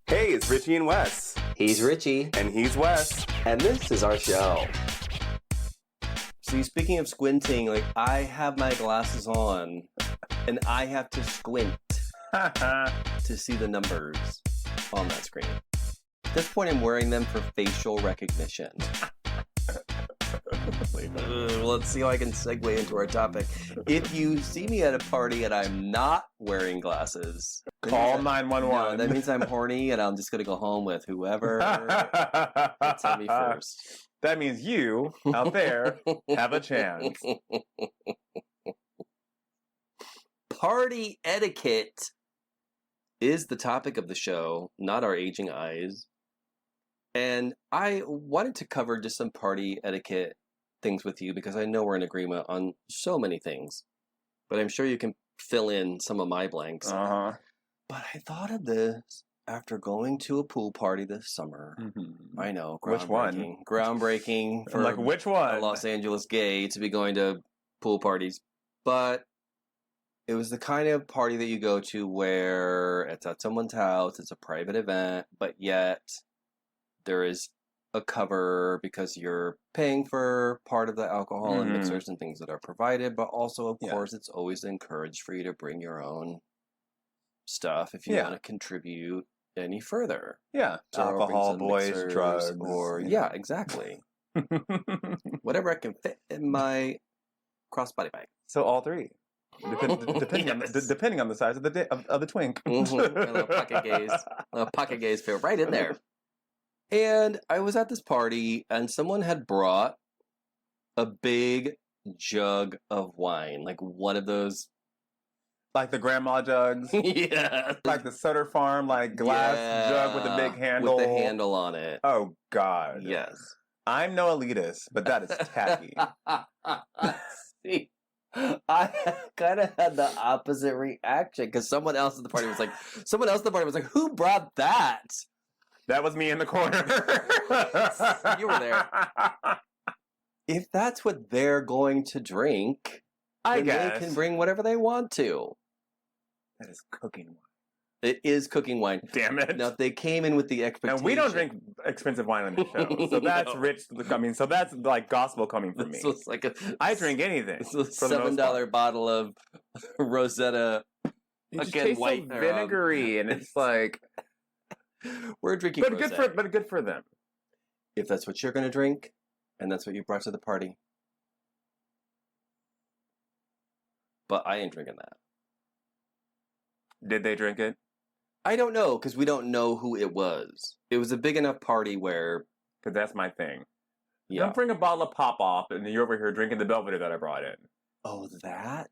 Hey, it's Richie and Wes. He's Richie. And he's Wes. And this is our show. See, speaking of squinting, like, I have my glasses on, and I have to squint to see the numbers on that screen. At this point, I'm wearing them for facial recognition. Let's see how I can segue into our topic. If you see me at a party and I'm not wearing glasses, call 911. No, that means I'm horny and I'm just going to go home with whoever gets at me first. That means you, out there, have a chance. Party etiquette is the topic of the show, not our aging eyes. And I wanted to cover just some party etiquette things with you because I know we're in agreement on so many things. But I'm sure you can fill in some of my blanks. Uh-huh. But I thought of this after going to a pool party this summer. Mm-hmm. I know, Which one? Groundbreaking for which one? a Los Angeles gay to be going to pool parties. But it was the kind of party that you go to where it's at someone's house, it's a private event, but yet there is a cover because you're paying for part of the alcohol and mixers and things that are provided, but also, of course, it's always encouraged for you to bring your own stuff if you want to contribute any further. Yeah. So alcohol, boys, drugs. Or, yeah, exactly. Whatever I can fit in my crossbody bag. So all three. Depending on the size of the twink. A little pocket gaze fit right in there. And I was at this party, and someone had brought a big jug of wine, like one of those, like the grandma jugs. Yeah, like the Sutter Farm, like glass jug with a big handle, with the handle on it. Oh God, yes. I'm no elitist, but that is tacky. See, I kind of had the opposite reaction because someone else at the party was like, "Who brought that?" That was me in the corner. You were there. If that's what they're going to drink, I guess they can bring whatever they want to. That is cooking wine. It is cooking wine. Damn it. Now, if they came in with the expectation... And we don't drink expensive wine on this show. So that's rich. I mean, so that's like gospel coming from me. It's like I drink anything. It's a $7 bottle of Rosetta. It tastes so vinegary, and it's like... We're drinking rosé. But good for them. If that's what you're going to drink, and that's what you brought to the party. But I ain't drinking that. Did they drink it? I don't know, because we don't know who it was. It was a big enough party where... Because that's my thing. Yeah. Don't bring a bottle of Pop-Off, and then you're over here drinking the Belvedere that I brought in. Oh, that?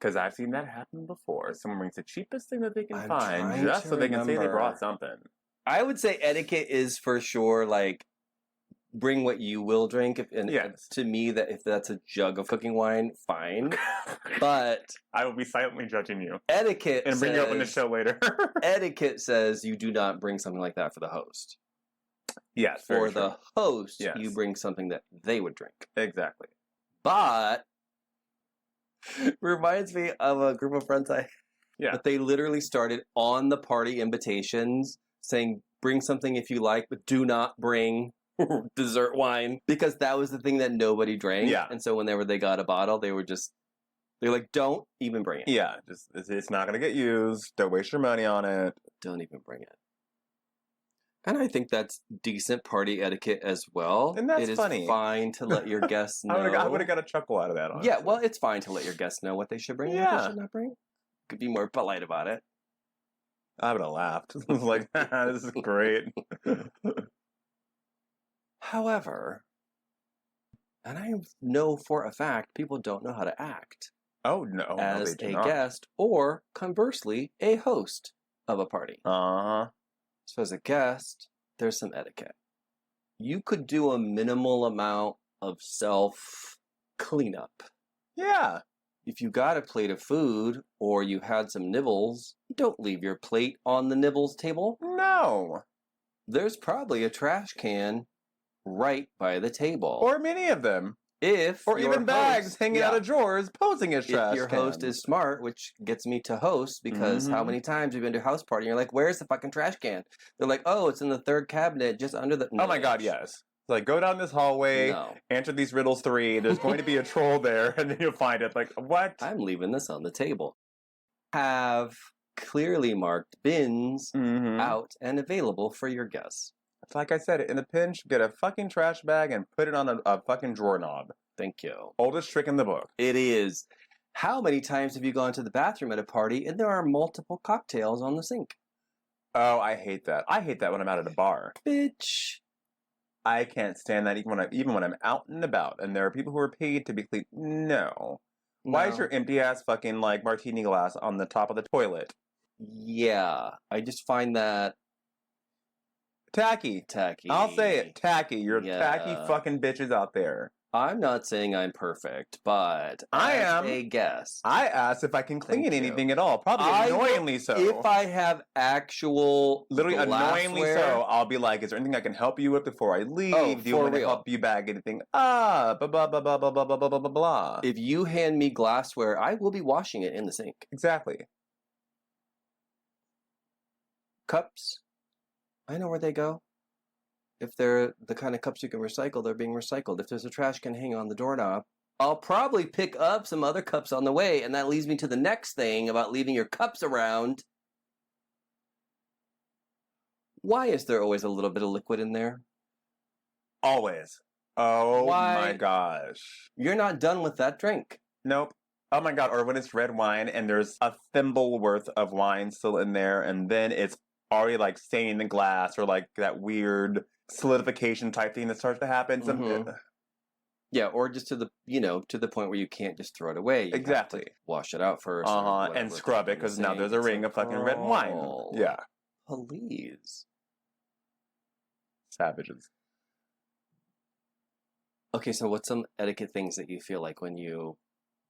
Because I've seen that happen before. Someone brings the cheapest thing that they can find just so they can say they brought something. I would say etiquette is for sure, like, bring what you will drink. To me, that if that's a jug of cooking wine, fine. But I will be silently judging you. Etiquette and bring you up on the show later. Etiquette says you do not bring something like that for the host. Yes. For the host, you bring something that they would drink. Exactly. But reminds me of a group of friends but they literally started on the party invitations saying, bring something if you like, but do not bring dessert wine, because that was the thing that nobody drank. Yeah. And so whenever they got a bottle, they're like, don't even bring it. Yeah. It's not going to get used. Don't waste your money on it. Don't even bring it. And I think that's decent party etiquette as well. And that's funny. It is fine to let your guests know. I would have got a chuckle out of that, honestly. Yeah, well, it's fine to let your guests know what they should bring and what they should not bring. Could be more polite about it. I would have laughed. I was like, this is great. However, and I know for a fact, people don't know how to act. Oh, no. As a guest, or conversely, a host of a party. Uh-huh. So as a guest, there's some etiquette. You could do a minimal amount of self-cleanup. Yeah. If you got a plate of food, or you had some nibbles, don't leave your plate on the nibbles table. No. There's probably a trash can right by the table. Or many of them. Or your even bags host- hanging yeah. out of drawers posing as trash If your host cans. is smart, which gets me to host, because how Mhm. many times have you been to a house party and you're like, where's the fucking trash can? They're like, oh, it's in the third cabinet just under the... Oh my god, bitch. yes. Like, go down this hallway, No. answer these riddles 3, there's going to be a troll there, and then you'll find it. Like, what? I'm leaving this on the table. Have clearly marked bins Mhm. out and available for your guests. It's like I said, in a pinch, get a fucking trash bag and put it on a fucking drawer knob. Thank you. Oldest trick in the book. It is. How many times have you gone to the bathroom at a party and there are multiple cocktails on the sink? Oh, I hate that. I hate that when I'm out at a bar. Bitch. I can't stand that even when I'm out and about and there are people who are paid to be clean. No. Why is No. your empty ass fucking like martini glass on the top of the toilet? Yeah. I just find that Tacky. tacky. I'll say it. Tacky. You're tacky Yeah. fucking bitches out there. I'm not saying I'm perfect, but I as am. a guest, I asked if I can clean Thank you. anything at all. Probably I will- annoyingly so. if I have actual Literally annoyingly glassware- so, I'll be like, is there anything I can help you with before I leave? Do you for want to real. help you bag anything? Blah, blah, blah, blah, blah, blah, blah, blah, blah, blah, blah. If you hand me glassware, I will be washing it in the sink. Exactly. Cups, I know where they go. If they're the kind of cups you can recycle, they're being recycled. If there's a trash can hanging on the doorknob, I'll probably pick up some other cups on the way, and that leads me to the next thing about leaving your cups around. Why is there always a little bit of liquid in there? Always. Oh Why? my gosh. You're not done with that drink. Nope. Oh my god, or when it's red wine and there's a thimble worth of wine still in there, and then it's already like staining the glass or like that weird solidification type thing that starts to happen. Mhm. Yeah, or just to the point where you can't just throw it away. You have to Exactly. wash it out first. or And whatever, scrub put it in the because now sink. there's a It's ring like, of fucking red wine. girl, Yeah. Please. Savages. Okay, so what's some etiquette things that you feel like when you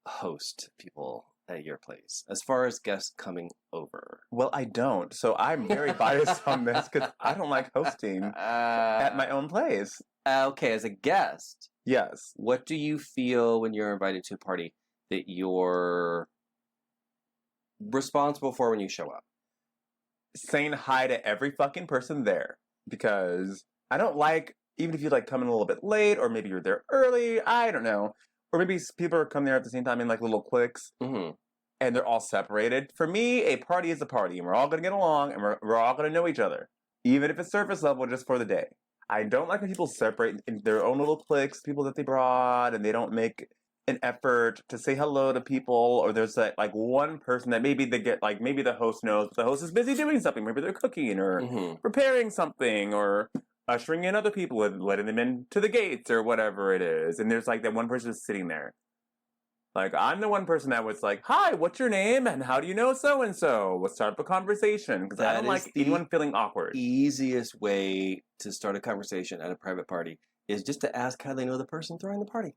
host people at your place, as far as guests coming over? Well, I don't. So I'm very biased on this because I don't like hosting at my own place. Okay, as a guest, Yes. what do you feel when you're invited to a party that you're responsible for when you show up? Saying hi to every fucking person there because I don't like, even if you like come in a little bit late or maybe you're there early, I don't know. Or maybe people are coming there at the same time in like little cliques Mm-hmm. and they're all separated. For me, a party is a party and we're all going to get along and we're all going to know each other, even if it's surface level just for the day. I don't like when people separate in their own little cliques, people that they brought, and they don't make an effort to say hello to people, or there's like one person that maybe they get, like maybe the host knows, but the host is busy doing something. Maybe they're cooking or Mm-hmm. preparing something or ushering in other people and letting them in to the gates or whatever it is. And there's like that one person just sitting there. Like, I'm the one person that was like, hi, what's your name? And how do you know so-and-so? Let's start up a conversation. Because I That don't is like the anyone feeling awkward. Easiest way to start a conversation at a private party is just to ask how they know the person throwing the party.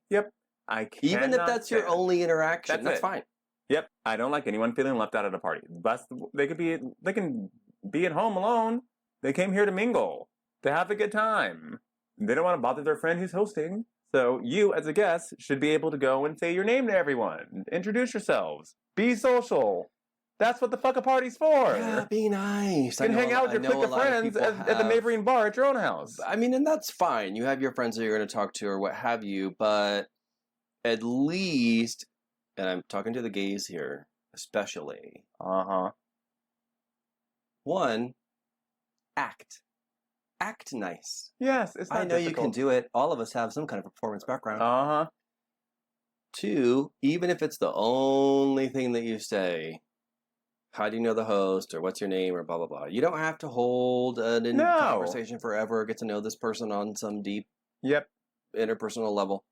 I cannot Even if that's your stand- only interaction, that's it. fine. Yep, I don't like anyone feeling left out at a party. But they can be at home alone. They came here to mingle, to have a good time. They don't want to bother their friend who's hosting. So you, as a guest, should be able to go and say your name to everyone. Introduce yourselves. Be social. That's what the fuck a party's for. Yeah, be nice. You can hang out with your clique of friends at the neighboring bar at your own house. I mean, and that's fine. You have your friends that you're going to talk to or what have you, but at least, and I'm talking to the gays here, especially, Uh-huh. one, act. Act nice. Yes, it's not I know you can difficult. do it. All of us have some kind of performance background. Uh-huh. Two, even if it's the only thing that you say, how do you know the host, or what's your name, or blah, blah, blah. You don't have to hold an No. conversation forever, get to know this person on some deep Yep. interpersonal level.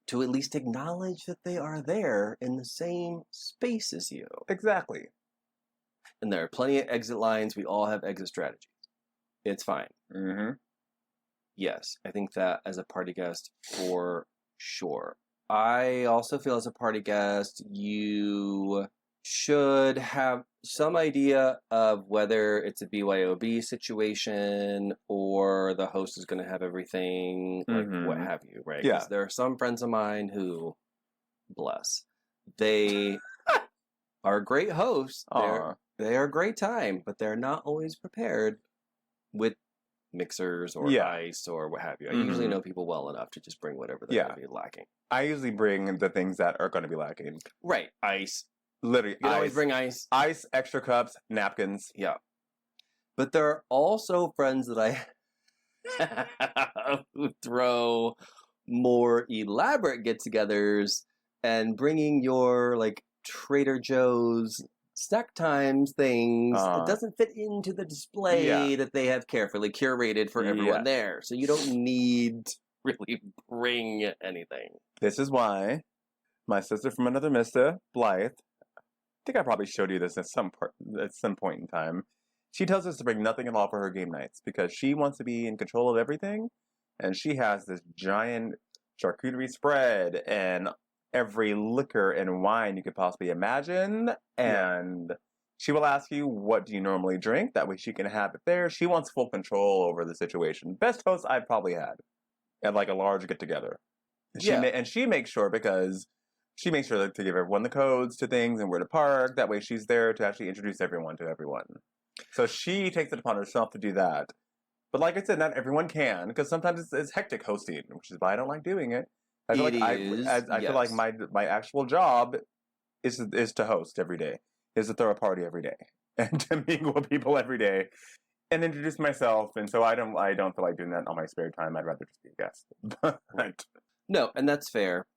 To at least acknowledge that they are there in the same space as you. Exactly. And there are plenty of exit lines. We all have exit strategies. It's fine. Mm-hmm. Yes, I think that as a party guest, for sure. I also feel as a party guest, you should have some idea of whether it's a BYOB situation or the host is going to have everything, like what Mhm. have you, right? Yeah. Because there are some friends of mine who, bless, they are great hosts. Aw. They are a great time, but they're not always prepared with mixers or Yeah. ice or what have you. I usually Mhm. know people well enough to just bring whatever they're Yeah. going to be lacking. I usually bring the things that are going to be lacking. Right, ice. Literally, You can always ice, bring ice. ice, extra cups, napkins. Yeah. But there are also friends that I have who throw more elaborate get-togethers and bringing your like Trader Joe's snack times things that doesn't fit into the display that they have carefully curated for everyone Yeah. there. So you don't need to really bring anything. This is why my sister from another mister, Blythe, I think I probably showed you this at some point in time. She tells us to bring nothing at all for her game nights because she wants to be in control of everything, and she has this giant charcuterie spread and every liquor and wine you could possibly imagine, and she will ask you, what do you normally drink? That way she can have it there. She wants full control over the situation. Best host I've probably had at like a large get-together. And she makes sure because she makes sure to give everyone the codes to things and where to park. That way she's there to actually introduce everyone to everyone. So she takes it upon herself to do that. But like I said, not everyone can, because sometimes it's hectic hosting, which is why I don't like doing it. I feel I feel like my actual job is to host every day, is to throw a party every day, and to mingle with people every day, and introduce myself. And so I don't feel like doing that on my spare time. I'd rather just be a guest. But No, and that's fair.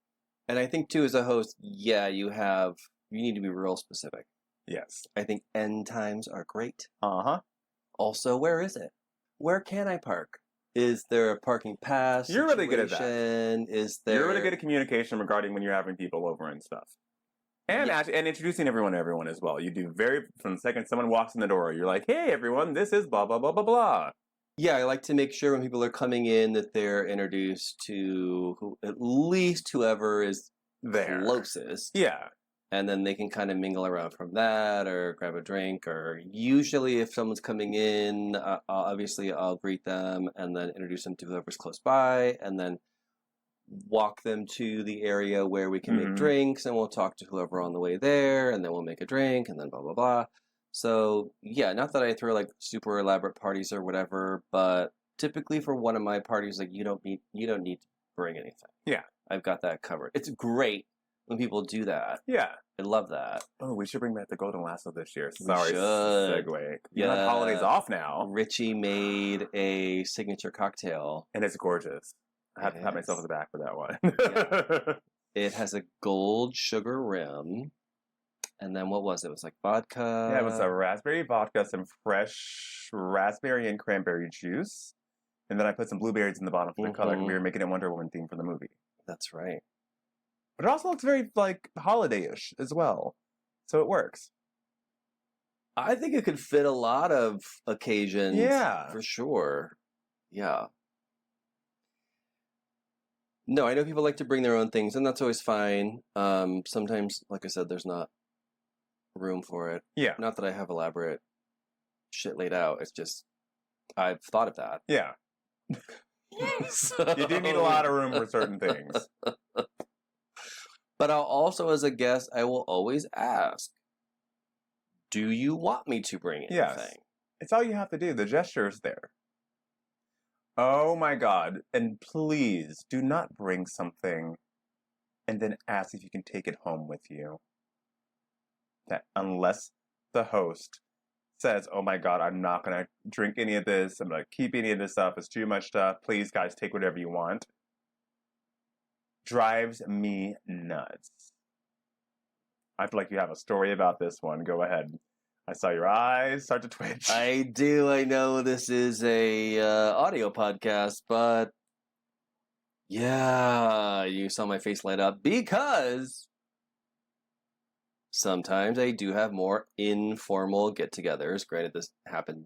And I think too, as a host, you need to be real specific. yes. I think end times are great. Uh-huh. Also, where is it? Where can I park? Is there a parking pass? You're really good at that. Is there? You're really good at communication regarding when you're having people over and stuff. And and introducing everyone to everyone as well. You do from the second someone walks in the door, you're like, hey everyone, this is blah blah blah blah blah. Yeah, I like to make sure when people are coming in that they're introduced to at least whoever is there closest. Yeah. And then they can kind of mingle around from that or grab a drink. Or usually if someone's coming in, obviously I'll greet them and then introduce them to whoever's close by and then walk them to the area where we can make drinks and we'll talk to whoever on the way there and then we'll make a drink and then blah, blah, blah. So yeah, not that I throw like super elaborate parties or whatever, but typically for one of my parties, like you don't need to bring anything. Yeah. I've got that covered. It's great when people do that. Yeah. I love that. Oh, we should bring back the Golden Lasso this year. We Sorry, should. segue. You have holidays off now. Richie made a signature cocktail. And it's gorgeous. I have to pat myself on the back for that one. Yeah. It has a gold sugar rim. And then what was it? It was like vodka. Yeah, it was a raspberry vodka, some fresh raspberry and cranberry juice. And then I put some blueberries in the bottom for the color. And we were making a Wonder Woman theme for the movie. That's right. But it also looks very, like, holiday-ish as well. So it works. I think it could fit a lot of occasions. Yeah. For sure. Yeah. No, I know people like to bring their own things, and that's always fine. Sometimes, like I said, there's not room for it. Yeah. Not that I have elaborate shit laid out. It's just, I've thought of that. Yeah. So... You do need a lot of room for certain things. But I'll also, as a guest, I will always ask, do you want me to bring anything? Yes. It's all you have to do. The gesture is there. Oh my God. And please do not bring something and then ask if you can take it home with you. That unless the host says, oh my God, I'm not going to drink any of this. I'm going to keep any of this stuff. It's too much stuff. Please, guys, take whatever you want. Drives me nuts. I feel like you have a story about this one. Go ahead. I saw your eyes start to twitch. I do. I know this is a audio podcast, but yeah, you saw my face light up because sometimes I do have more informal get-togethers. Granted, this happened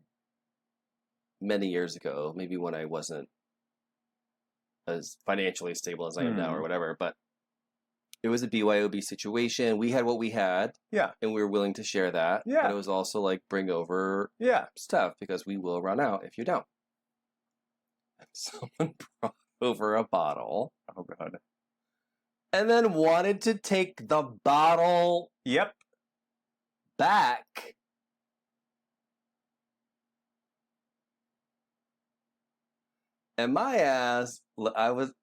many years ago, maybe when I wasn't as financially stable as I am now or whatever, but It was a BYOB situation. We had what we had. Yeah. And we were willing to share that. Yeah. But it was also like bring over stuff because we will run out if you don't. And someone brought over a bottle. Oh, God. And then wanted to take the bottle Yep. back. And my ass,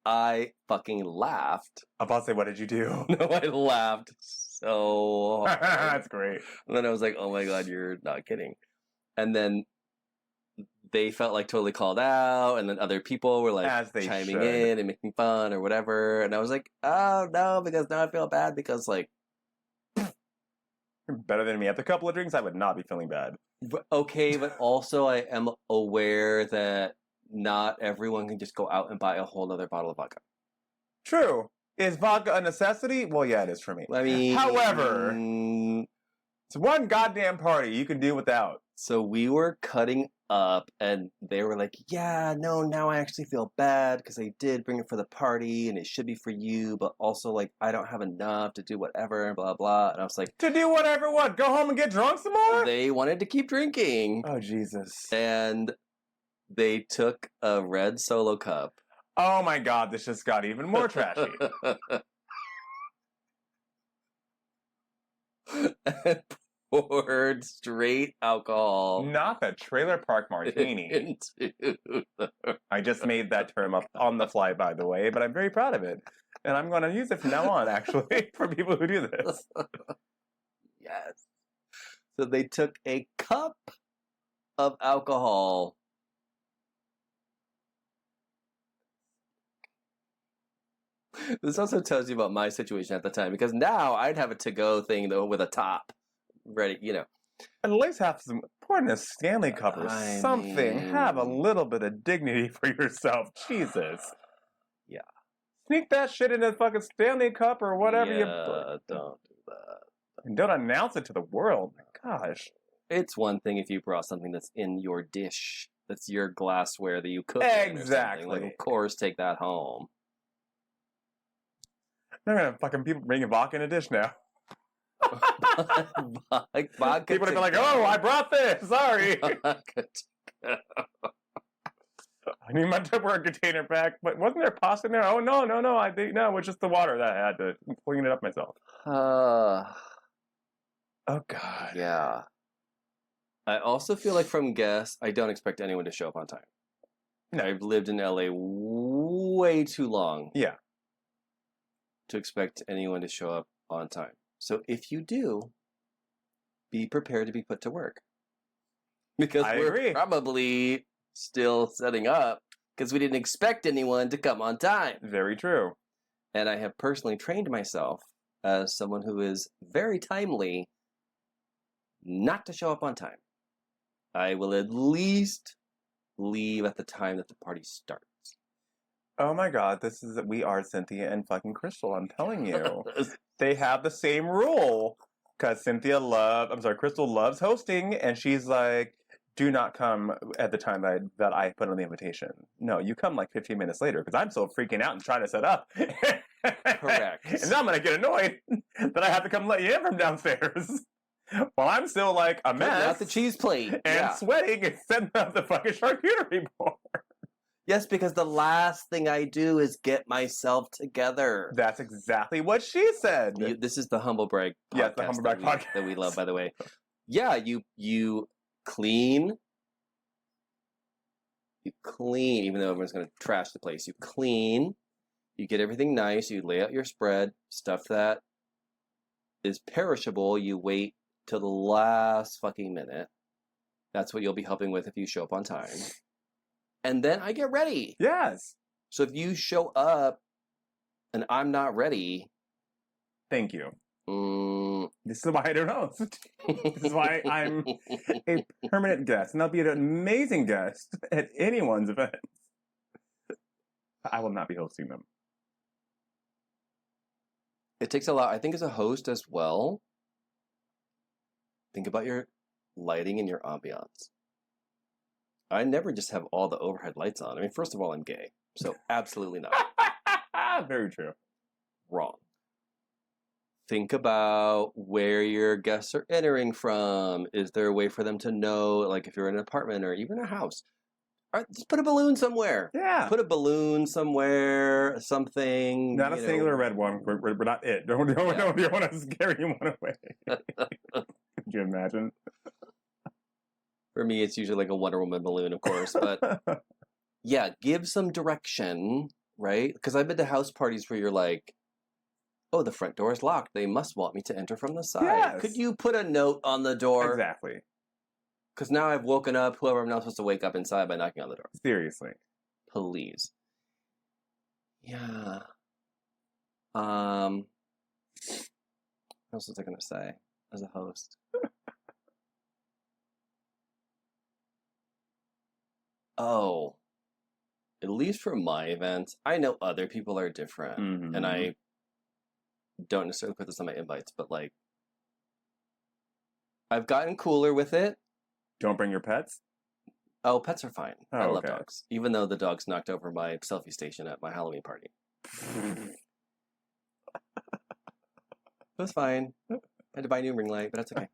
I fucking laughed. I'm about to say, what did you do? No, I laughed so hard. That's great. And then I was like, oh my God, you're not kidding. And then they felt like totally called out. And then other people were like As they chiming should. in and making fun or whatever. And I was like, oh no, because now I feel bad because like, You're better than me. After a couple of drinks, I would not be feeling bad. okay, but also I am aware that not everyone can just go out and buy a whole other bottle of vodka. True. Is vodka a necessity? Well, yeah, it is for me. I mean, However, it's one goddamn party you can do without. so we were cutting up and they were like, yeah, no, now I actually feel bad because I did bring it for the party and it should be for you, but also like I don't have enough to do whatever and blah blah. And I was like, To do whatever, what? Go home and get drunk some more? they wanted to keep drinking. Oh, Jesus. And they took a red Solo cup. Oh, my God. This just got even more trashy. And poured straight alcohol Not the trailer park martini. into I just made that term up on the fly, by the way, but I'm very proud of it. And I'm going to use it from now on, actually, for people who do this. Yes. So they took a cup of alcohol. This also tells you about my situation at the time because now I'd have a to-go thing though with a top ready, you know. At least have some, pour in a Stanley Cup or I something. Have a mean- little bit of dignity for yourself. Jesus. Yeah. Sneak that shit in a fucking Stanley Cup or whatever yeah, you... don't do that. And don't announce it to the world. My gosh. It's one thing if you brought something that's in your dish, that's your glassware that you cook in or something. Exactly. Like, of course, take that home. They're gonna fucking people bringing vodka in a dish now. Vodka People are gonna be like, to oh, go. I brought this. Sorry. Vodka to go. I need my Tupperware container back. But wasn't there pasta in there? Oh, no. I think, no, it was just the water that I had to clean it up myself. Oh, God. Yeah. I also feel like from guests, I don't expect anyone to show up on time. No. I've lived in LA way too long. Yeah. To expect anyone to show up on time. So if you do, be prepared to be put to work. Because I we're agree. probably still setting up because we didn't expect anyone to come on time. Very true. And I have personally trained myself as someone who is very timely not to show up on time. I will at least leave at the time that the party starts. Oh my God, we are Cynthia and fucking Crystal, I'm telling you. They have the same rule. Because Crystal loves hosting, and she's like, do not come at the time that I put on the invitation. No, you come like 15 minutes later, because I'm still freaking out and trying to set up. Correct. And now I'm going to get annoyed that I have to come let you in from downstairs. While I'm still like a Putting mess. out the cheese plate. And Yeah. sweating and setting up the fucking charcuterie board. Yes, because the last thing I do is get myself together. That's exactly what she said. This is the Humble Brag podcast. Yes, the Humble Brag podcast. That we love, by the way. Yeah, you clean. You clean, even though everyone's going to trash the place. You clean. You get everything nice. You lay out your spread. Stuff that is perishable, you wait till the last fucking minute. That's what you'll be helping with if you show up on time. And then I get ready. Yes. So if you show up and I'm not ready, Thank you. This is why I don't host. This is why I'm a permanent guest, and I'll be an amazing guest at anyone's event. I will not be hosting them. It takes a lot. I think as a host as well, think about your lighting and your ambiance. I never just have all the overhead lights on. I mean, first of all, I'm gay, so absolutely not. Very true. Wrong. think about where your guests are entering from. Is there a way for them to know, like if you're in an apartment or even a house? All right, just put a balloon somewhere. Yeah. Put a balloon somewhere, something. Not a singular red one. We're not it. Don't want to scare you one away. Could you imagine? For me, it's usually like a Wonder Woman balloon, of course. But yeah, give some direction, right? Because I've been to house parties where you're like, oh, the front door is locked. They must want me to enter from the side. Yes. Could you put a note on the door? Exactly. Because now I've woken up whoever I'm not supposed to wake up inside by knocking on the door. Seriously. Please. Yeah. What else was I going to say as a host? Oh. At least for my events, I know other people are different. Mm-hmm. And I don't necessarily put this on my invites, but like, I've gotten cooler with it. Don't bring your pets? Oh, pets are fine. Oh, I love okay. dogs. Even though the dogs knocked over my selfie station at my Halloween party. It was fine. I had to buy a new ring light, but that's okay.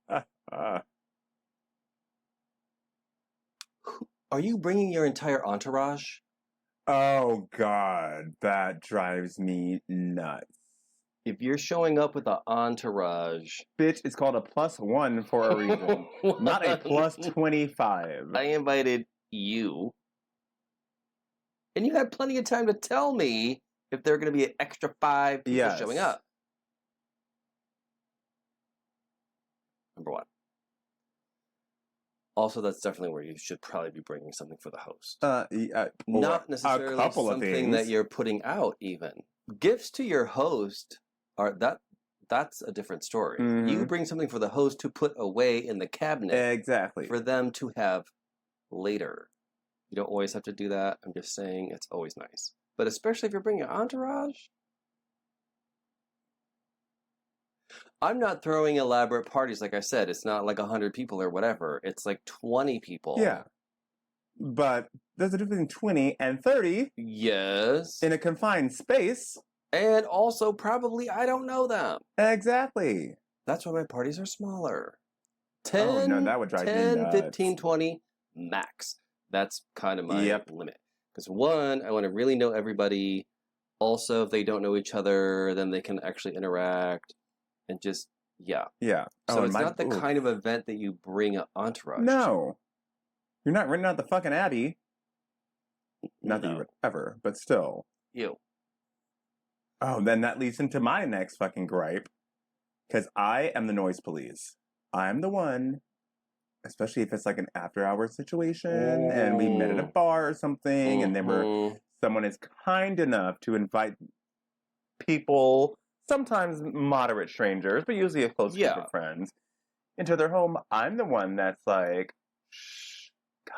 Are you bringing your entire entourage? Oh, God. That drives me nuts. If you're showing up with an entourage... Bitch, it's called a +1 for a reason. Not a +25. I invited you. And you had plenty of time to tell me if there are going to be an extra 5 people showing up. Number one. Also, that's definitely where you should probably be bringing something for the host. Not necessarily something that you're putting out, even. Gifts to your host are that's a different story. Mm-hmm. You bring something for the host to put away in the cabinet. Exactly. For them to have later. You don't always have to do that. I'm just saying it's always nice. But especially if you're bringing an entourage. I'm not throwing elaborate parties, like I said. It's not like 100 people or whatever. It's like 20 people. Yeah. But there's a difference between 20 and 30. Yes. In a confined space. And also, probably, I don't know them. Exactly. That's why my parties are smaller. 10, oh, no, that would drive 10 me nuts. 15, 20, max. That's kind of my limit. Because one, I want to really know everybody. Also, if they don't know each other, then they can actually interact. And just, yeah. Yeah. So it's not the kind of event that you bring an entourage No. You're not renting out the fucking Abbey. Not that you would ever, but still. Ew. Oh, then that leads into my next fucking gripe. Because I am the noise police. I'm the one, especially if it's like an after-hours situation, and we met at a bar or something, and then someone is kind enough to invite people, sometimes moderate strangers, but usually a close group of friends, into their home. I'm the one that's like, shh, guys,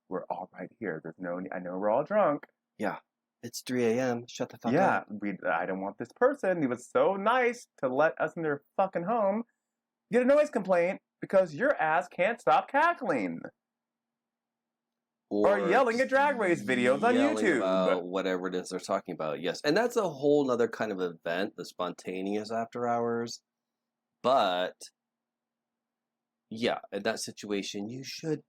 we're all right here. There's no need. I know we're all drunk. Yeah. It's 3 a.m. Shut the fuck up. Yeah, I don't want this person. He was so nice to let us in their fucking home get a noise complaint because your ass can't stop cackling. Or yelling at Drag Race videos on YouTube. About whatever it is they're talking about, yes. And that's a whole other kind of event, the spontaneous after hours. But, yeah, in that situation, you should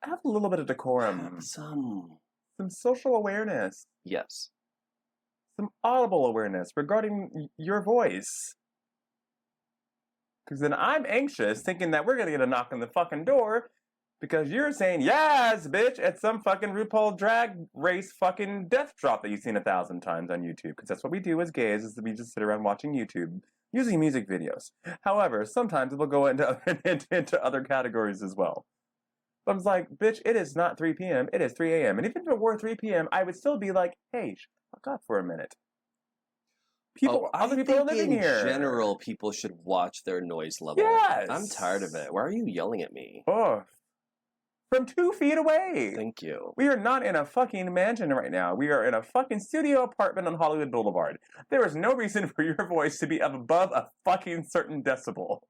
have a little bit of decorum. Have some social awareness. Yes. Some audible awareness regarding your voice. Because then I'm anxious, thinking that we're going to get a knock on the fucking door because you're saying, yes, bitch, at some fucking RuPaul Drag Race fucking death drop that you've seen 1,000 times on YouTube. Because that's what we do as gays, is we just sit around watching YouTube, using music videos. However, sometimes it will go into other categories as well. I was like, bitch, it is not 3 p.m., it is 3 a.m. And even if it were 3 p.m., I would still be like, hey, shut the fuck up for a minute. Other people are living here. In general, people should watch their noise level. Yes. I'm tired of it. Why are you yelling at me? Oh, from 2 feet away. Thank you. We are not in a fucking mansion right now. We are in a fucking studio apartment on Hollywood Boulevard. There is no reason for your voice to be above a fucking certain decibel.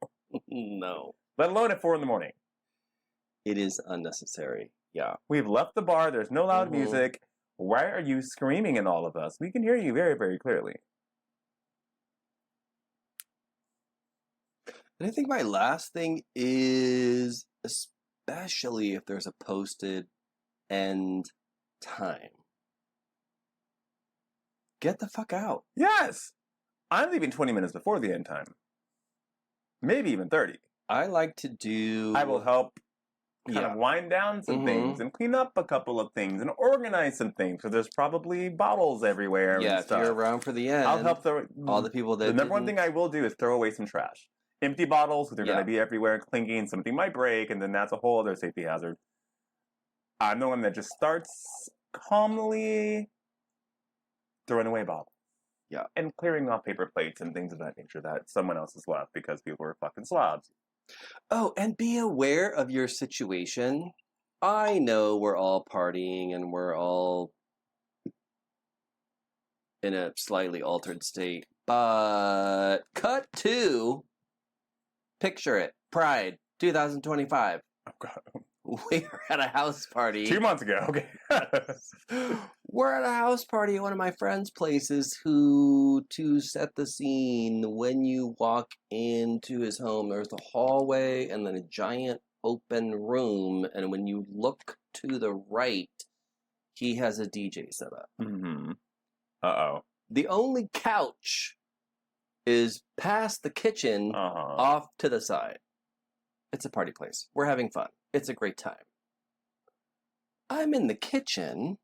No. Let alone at 4 in the morning. It is unnecessary. Yeah. We've left the bar. There's no loud music. Why are you screaming at all of us? We can hear you very, very clearly. And I think my last thing is, especially if there's a posted end time, get the fuck out. Yes. I'm leaving 20 minutes before the end time. Maybe even 30. I like to do. I will help kind Yeah. of wind down some Mhm. things and clean up a couple of things and organize some things. So there's probably bottles everywhere Yeah, and if stuff. you're around for the end, I'll help throw all the people that the number one didn't- thing I will do is throw away some trash. Empty bottles, they're going Yeah. to be everywhere clinking. Something might break, and then that's a whole other safety hazard. I'm the one that just starts calmly throwing away bottles. Yeah. And clearing off paper plates and things of that nature that someone else has left because people are fucking slobs. Oh, and be aware of your situation. I know we're all partying and we're all in a slightly altered state, but cut to picture it. Pride 2025. Oh, God. We're at a house party. 2 months ago. Okay. We're at a house party at one of my friends' places who, to set the scene, when you walk into his home, there's the hallway and then a giant open room. And when you look to the right, he has a DJ set up. Mm-hmm. Uh-oh. The only couch is past the kitchen Uh-huh. off to the side. It's a party place. We're having fun. It's a great time. I'm in the kitchen.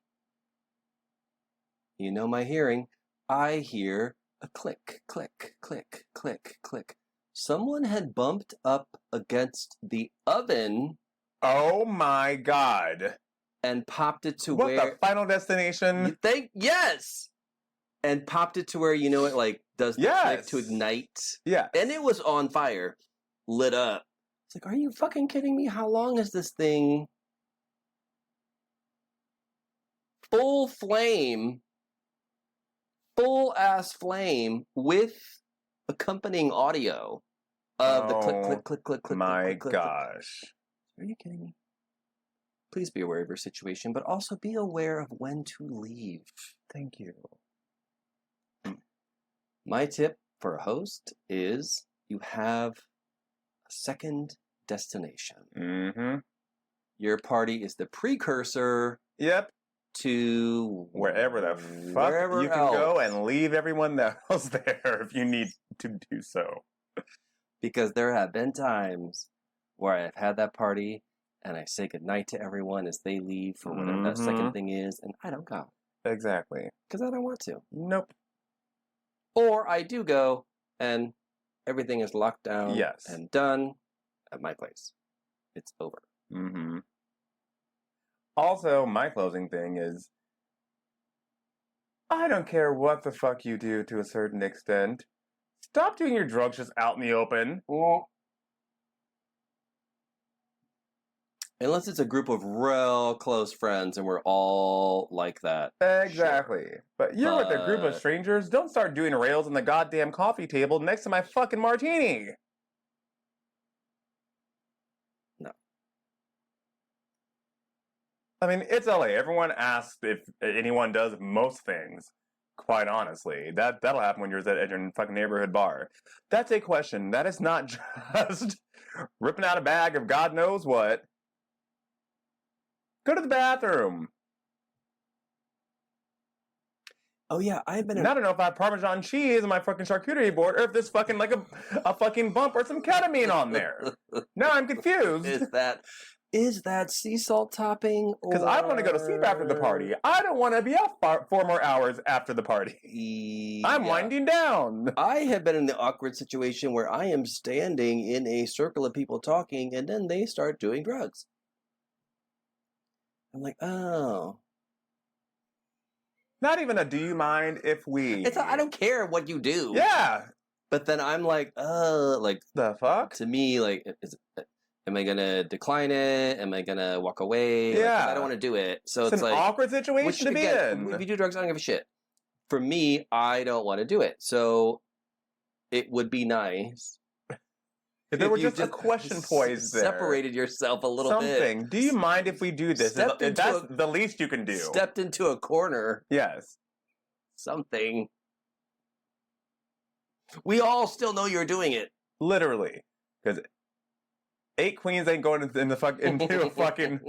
You know my hearing. I hear a click, click, click, click, click. Someone had bumped up against the oven Oh my God. and popped it to What where the Final Destination? you think yes, and popped it to where you know it like does the click to Yes. ignite, Yeah. and it was on fire, lit up. It's like, are you fucking kidding me? How long is this thing? Full flame, full ass flame with accompanying audio of the click, Oh, click, click, click, click. My click, click, click. gosh. Are you kidding me? Please be aware of your situation, but also be aware of when to leave. Thank you. My tip for a host is you have a second destination. Mm-hmm. Your party is the precursor Yep. to Wherever the fuck wherever you can else. go and leave everyone else there if you need to do so. Because there have been times where I've had that party and I say goodnight to everyone as they leave for whatever that second Mhm. thing is, and I don't go Exactly. because I don't want to. Nope. Or I do go and everything is locked down Yes. and done at my place. It's over. Mm-hmm. Also, my closing thing is I don't care what the fuck you do to a certain extent. Stop doing your drugs just out in the open. Unless it's a group of real close friends and we're all like that. Exactly. But you're with a group of But- strangers. Don't start doing rails on the goddamn coffee table next to my fucking martini. No. I mean, it's LA. Everyone asks if anyone does most things. Quite honestly, that'll happen when you're at your fucking neighborhood bar. That's a question. That is not just ripping out a bag of God knows what. Go to the bathroom. Oh yeah, I've been And I don't know if I have Parmesan cheese on my fucking charcuterie board or if there's fucking like a fucking bump or some ketamine on there. Now I'm confused. Is that sea salt topping? Because I want to go to sleep after the party. I don't want to be up 4 more hours after the party. I'm Yeah. winding down. I have been in the awkward situation where I am standing in a circle of people talking and then they start doing drugs. I'm like, oh. Not even a do you mind if we. I don't care what you do. Yeah. But then I'm like, like, The fuck? to me, like, am I gonna decline it? Am I gonna walk away? Like, 'cause Yeah. I don't want to do it. So It's it's an like, awkward situation which, to be again, in. if you do drugs, I don't give a shit. For me, I don't want to do it. So it would be nice If there if were you just a question poised there. separated yourself a little Something. bit. Do you mind if we do this? Stepped into That's a- the least you can do. Stepped into a corner. Yes. Something. We all still know you're doing it. Literally. Because 8 queens ain't going into a fucking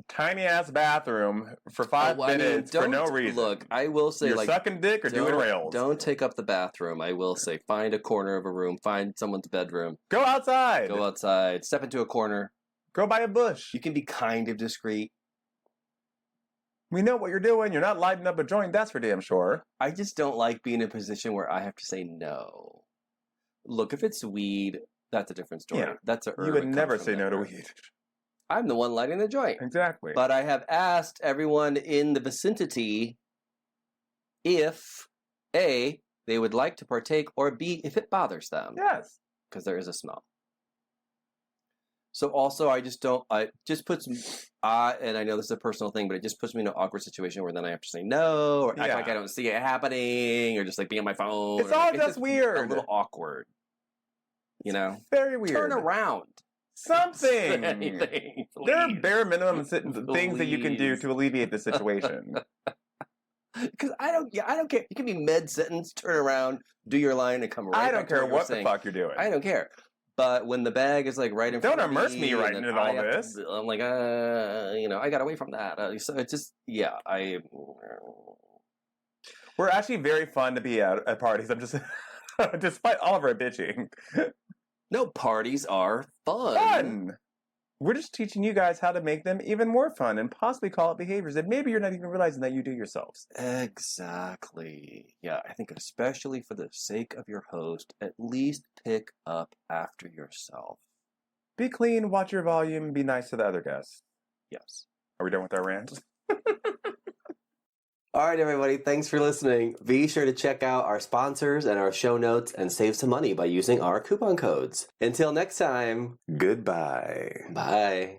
tiny ass bathroom for 5 minutes for no reason. Look, I will say, You're sucking dick or doing rails. Don't take up the bathroom. I will say, find a corner of a room, find someone's bedroom. Go outside. Go outside. Step into a corner. Go by a bush. You can be kind of discreet. We know what you're doing. You're not lighting up a joint. That's for damn sure. I just don't like being in a position where I have to say no. Look, if it's weed, that's a different story. Yeah. That's a You would never say no to weed. I'm the one lighting the joint. Exactly. But I have asked everyone in the vicinity if A, they would like to partake, or B, if it bothers them. Yes. Because there is a smell. So also, I just don't, and I know this is a personal thing, but it just puts me in an awkward situation where then I have to say no, or act like I don't see it happening, or just like be on my phone. It's all just weird. A little awkward. You know? Very weird. Turn around. Something. Anything, there are bare minimum things that you can do to alleviate the situation. Because I don't care. You can be mid-sentence, turn around, do your line, and come right I don't back to care what what you're the saying. fuck you're doing. I don't care. But when the bag is like right in front of me, don't immerse me right into all this. I'm like, I got away from that. So it's just, We're actually very fun to be at parties. I'm just, despite all of our bitching. No, parties are fun. Fun! We're just teaching you guys how to make them even more fun and possibly call it behaviors that maybe you're not even realizing that you do yourselves. Exactly. Yeah, I think especially for the sake of your host, at least pick up after yourself. Be clean, watch your volume, be nice to the other guests. Yes. Are we done with our rant? All right, everybody, thanks for listening. Be sure to check out our sponsors and our show notes and save some money by using our coupon codes. Until next time, Goodbye. bye.